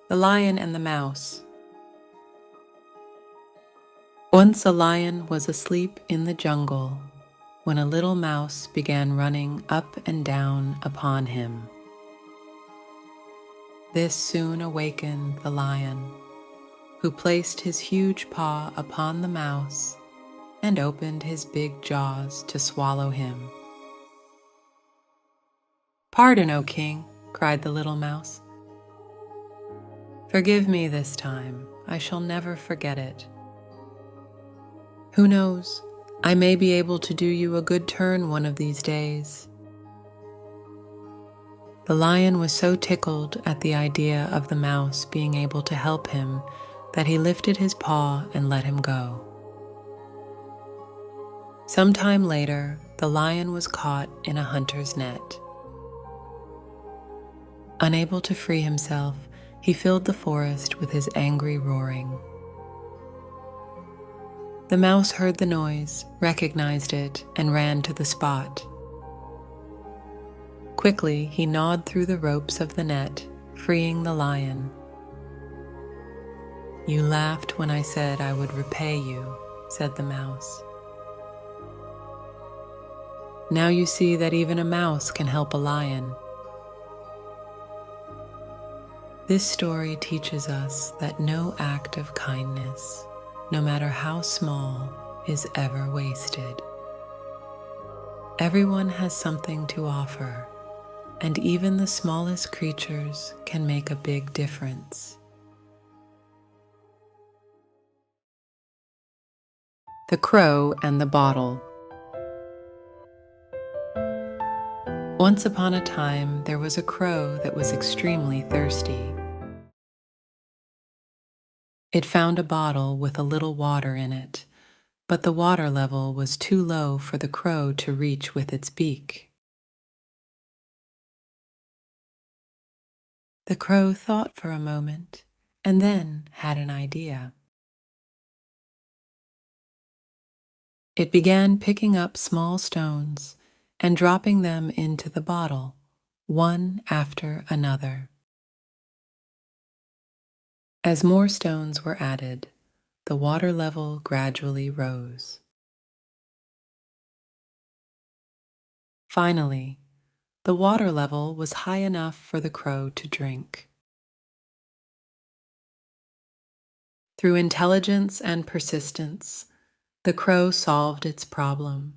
The Lion and the Mouse. Once a lion was asleep in the jungle when a little mouse began running up and down upon him. This soon awakened the lion, who placed his huge paw upon the mouse and opened his big jaws to swallow him. "Pardon, O king," cried the little mouse. "Forgive me this time. I shall never forget it. Who knows, I may be able to do you a good turn one of these days." The lion was so tickled at the idea of the mouse being able to help him that he lifted his paw and let him go. Some time later, the lion was caught in a hunter's net. Unable to free himself, he filled the forest with his angry roaring. The mouse heard the noise, recognized it, and ran to the spot. Quickly, he gnawed through the ropes of the net, freeing the lion. "You laughed when I said I would repay you," said the mouse. "Now you see that even a mouse can help a lion." This story teaches us that no act of kindness, no matter how small, is ever wasted. Everyone has something to offer, and even the smallest creatures can make a big difference. The Crow and the Bottle. Once upon a time, there was a crow that was extremely thirsty. It found a bottle with a little water in it, but the water level was too low for the crow to reach with its beak. The crow thought for a moment and then had an idea. It began picking up small stones and dropping them into the bottle, one after another. As more stones were added, the water level gradually rose. Finally, the water level was high enough for the crow to drink. Through intelligence and persistence, the crow solved its problem.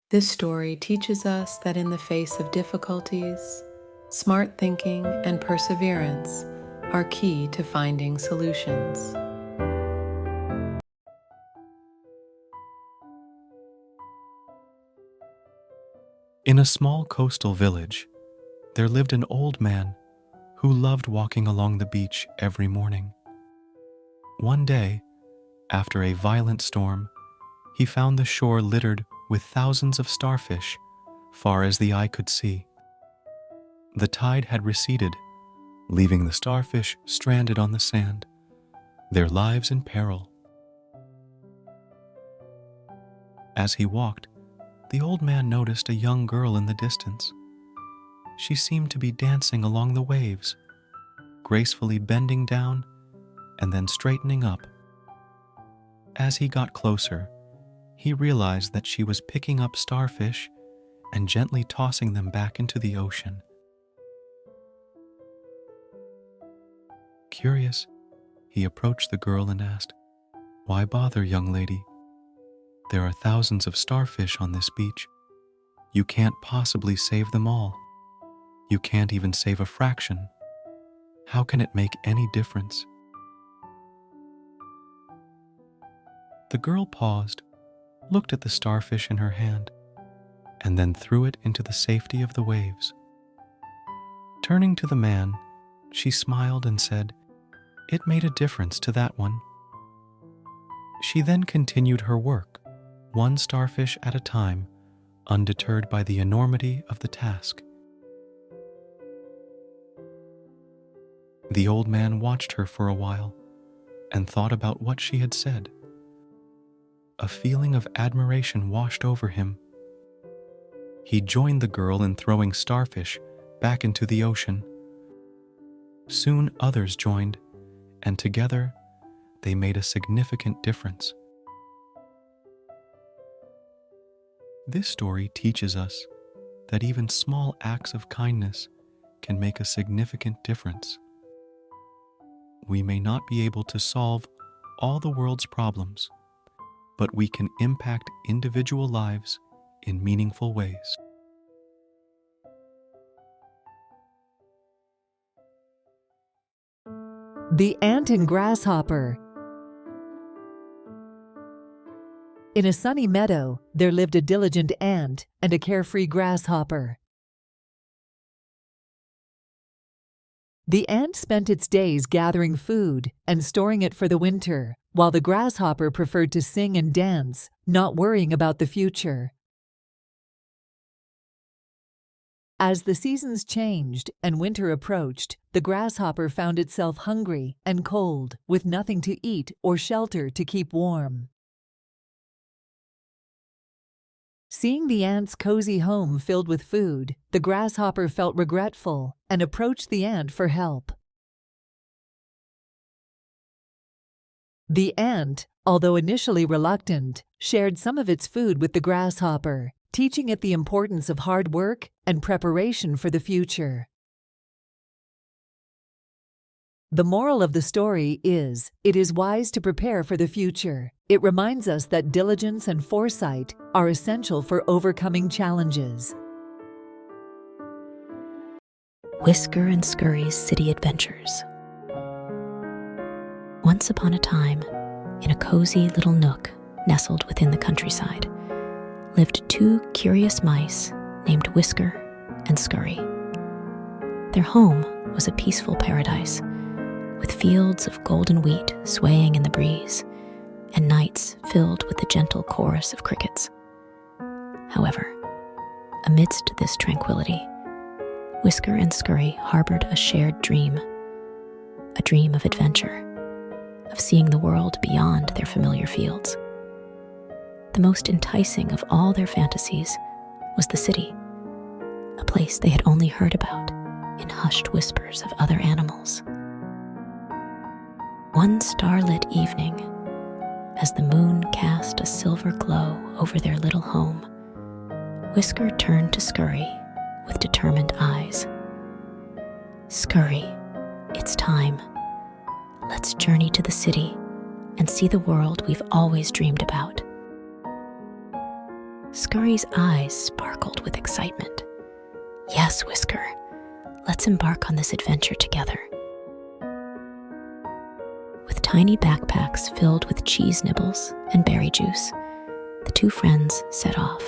This story teaches us that in the face of difficulties, smart thinking and perseverance are key to finding solutions. In a small coastal village, there lived an old man who loved walking along the beach every morning. One day, after a violent storm, he found the shore littered with thousands of starfish, far as the eye could see. The tide had receded, leaving the starfish stranded on the sand, their lives in peril. As he walked, the old man noticed a young girl in the distance. She seemed to be dancing along the waves, gracefully bending down and then straightening up. As he got closer, he realized that she was picking up starfish and gently tossing them back into the ocean. Curious, he approached the girl and asked, "Why bother, young lady? There are thousands of starfish on this beach. You can't possibly save them all. You can't even save a fraction. How can it make any difference?" The girl paused, looked at the starfish in her hand, and then threw it into the safety of the waves. Turning to the man, she smiled and said, "It made a difference to that one." She then continued her work, one starfish at a time, undeterred by the enormity of the task. The old man watched her for a while and thought about what she had said. A feeling of admiration washed over him. He joined the girl in throwing starfish back into the ocean. Soon others joined, and together they made a significant difference. This story teaches us that even small acts of kindness can make a significant difference. We may not be able to solve all the world's problems, but we can impact individual lives in meaningful ways. The Ant and Grasshopper. In a sunny meadow, there lived a diligent ant and a carefree grasshopper. The ant spent its days gathering food and storing it for the winter, while the grasshopper preferred to sing and dance, not worrying about the future. As the seasons changed and winter approached, the grasshopper found itself hungry and cold, with nothing to eat or shelter to keep warm. Seeing the ant's cozy home filled with food, the grasshopper felt regretful and approached the ant for help. The ant, although initially reluctant, shared some of its food with the grasshopper, teaching it the importance of hard work and preparation for the future. The moral of the story is, it is wise to prepare for the future. It reminds us that diligence and foresight are essential for overcoming challenges. Whisker and Scurry's City Adventures. Once upon a time, in a cozy little nook nestled within the countryside, lived two curious mice named Whisker and Scurry. Their home was a peaceful paradise, with fields of golden wheat swaying in the breeze, and nights filled with the gentle chorus of crickets. However, amidst this tranquility, Whisker and Scurry harbored a shared dream, a dream of adventure, of seeing the world beyond their familiar fields. The most enticing of all their fantasies was the city, a place they had only heard about in hushed whispers of other animals. One starlit evening, as the moon cast a silver glow over their little home, Whisker turned to Scurry with determined eyes. "Scurry, it's time. Let's journey to the city and see the world we've always dreamed about." Scurry's eyes sparkled with excitement. "Yes, Whisker, let's embark on this adventure together." With tiny backpacks filled with cheese nibbles and berry juice, the two friends set off.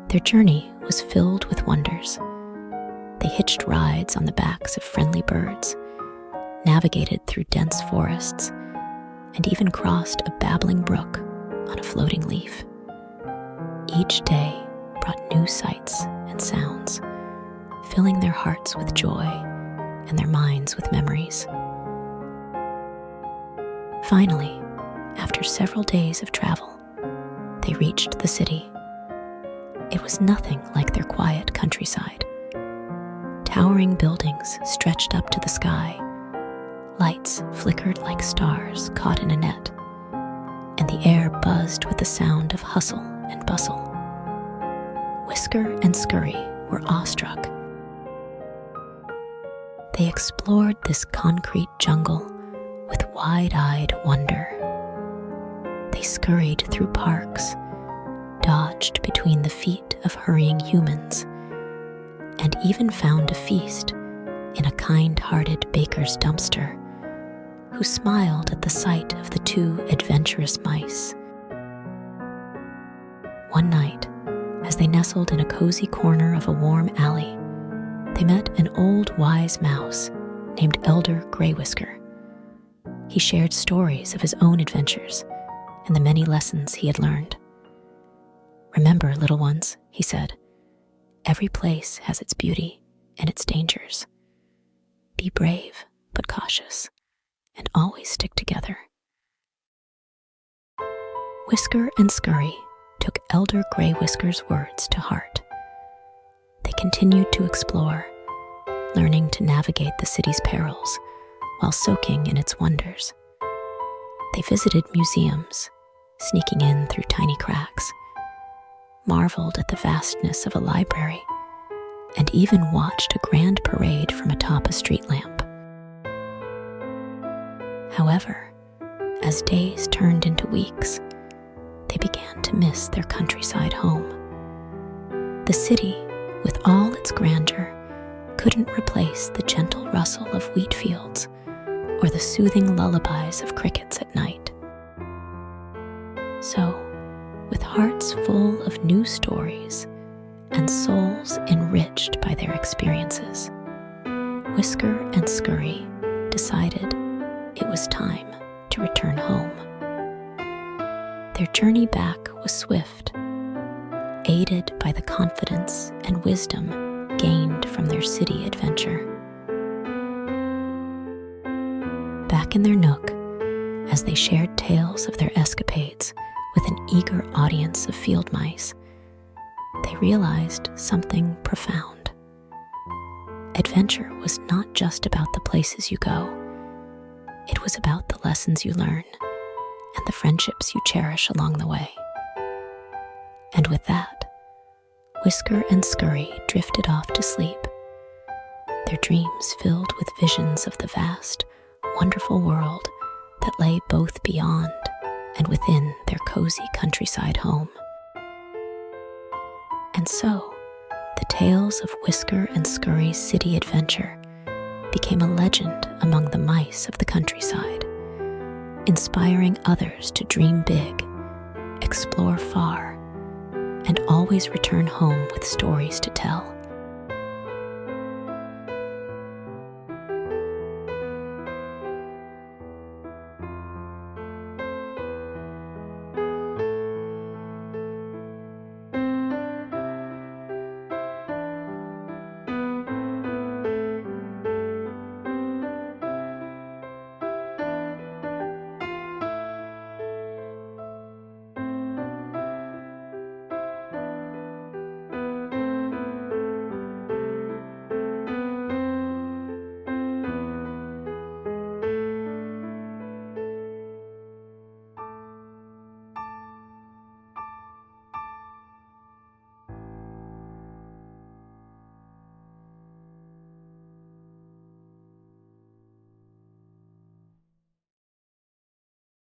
Their journey was filled with wonders. They hitched rides on the backs of friendly birds, navigated through dense forests, and even crossed a babbling brook on a floating leaf. Each day brought new sights and sounds, filling their hearts with joy and their minds with memories. Finally, after several days of travel, they reached the city. It was nothing like their quiet countryside. Towering buildings stretched up to the sky. Lights flickered like stars caught in a net, and the air buzzed with the sound of hustle and bustle. Whisker and Scurry were awestruck. They explored this concrete jungle with wide-eyed wonder. They scurried through parks, dodged between the feet of hurrying humans, and even found a feast in a kind-hearted baker's dumpster, who smiled at the sight of the two adventurous mice. One night, as they nestled in a cozy corner of a warm alley, they met an old wise mouse named Elder Grey Whisker. He shared stories of his own adventures and the many lessons he had learned. "Remember, little ones," he said, "every place has its beauty and its dangers. Be brave but cautious, and always stick together." Whisker and Scurry took Elder Grey Whisker's words to heart. They continued to explore, learning to navigate the city's perils while soaking in its wonders. They visited museums, sneaking in through tiny cracks, marveled at the vastness of a library, and even watched a grand parade from atop a street lamp. However, as days turned into weeks, they began to miss their countryside home. The city, with all its grandeur, couldn't replace the gentle rustle of wheat fields or the soothing lullabies of crickets at night. So, with hearts full of new stories and souls enriched by their experiences, Whisker and Scurry decided it was time to return home. Their journey back was swift, aided by the confidence and wisdom gained from their city adventure. Back in their nook, as they shared tales of their escapades with an eager audience of field mice, they realized something profound. Adventure was not just about the places you go. It was about the lessons you learn and the friendships you cherish along the way. And with that, Whisker and Scurry drifted off to sleep, their dreams filled with visions of the vast, wonderful world that lay both beyond and within their cozy countryside home. And so, the tales of Whisker and Scurry's city adventure became a legend among the mice of the countryside, inspiring others to dream big, explore far, and always return home with stories to tell.